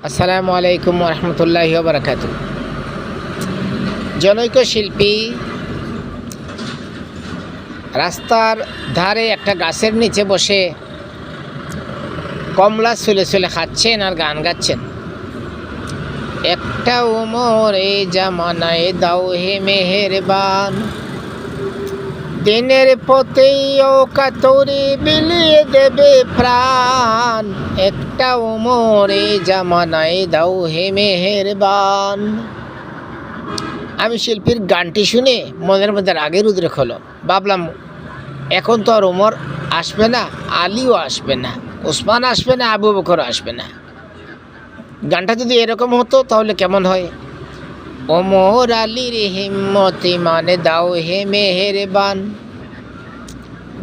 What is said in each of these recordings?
আসসালামু আলাইকুম রহমতুল্লাহি ওয়া বারাকাতুহু। জনৈক শিল্পী রাস্তার ধারে একটা গাছের নিচে বসে কমলা ছুলে ছুলে খাচ্ছেন আর গান গাচ্ছেন। একটা উমর এই জামানায় দাও হে মেহেরবান, দিনের পথেই ও কাতরে বিলিয়ে দেবে প্রাণ। একটা উমর এই জামানায় দাও হে মেহেরবান। আমি শিল্পীর গানটি শুনে মনের মধ্যে রাগের উদ্রেক হলো। ভাবলাম এখন তো আর ওমর আসবে না, আলীও আসবে না, ওসমান আসবে না, আবু বকর আসবে না। গানটা যদি এরকম হতো তাহলে কেমন হয়? ওমর আলীর হিম্মত মানে দাও হে মেহেরবান,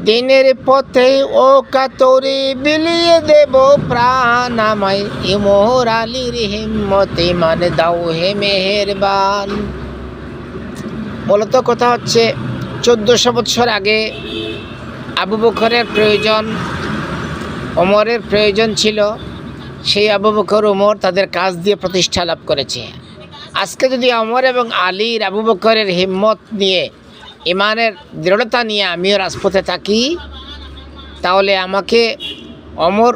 দিনের পথে ও কাতরে বিলিয়ে দেব প্রাণ আমায়। ওমর আলীর হিম্মত মানে দাও হে মেহেরবান। মূলত কথা হচ্ছে 1400 বছর আগে আবু বকরের প্রয়োজন, ওমরের প্রয়োজন ছিল। সেই আবু বকর ওমর তাদের কাজ দিয়ে প্রতিষ্ঠা লাভ করেছে। আজকে যদি ওমর এবং আলীর আবু বকরের হিম্মত নিয়ে, ইমানের দৃঢ়তা নিয়ে আমিও রাজপথে থাকি, তাহলে আমাকে ওমর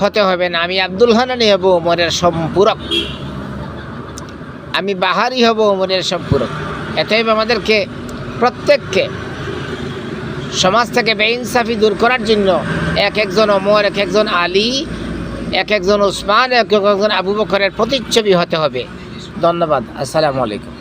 হতে হবে না। আমি আব্দুল হান্নানি হব ওমরের সম্পূরক, আমি বাহারি হব ওমরের সম্পূরক। এতএব আমাদেরকে প্রত্যেককে সমাজ থেকে বেইনসাফি দূর করার জন্য এক একজন ওমর, এক একজন আলী, এক একজন ওসমান, এক একজন আবু বকরের প্রতিচ্ছবি হতে হবে। ধন্যবাদ। আসসালামু আলাইকুম।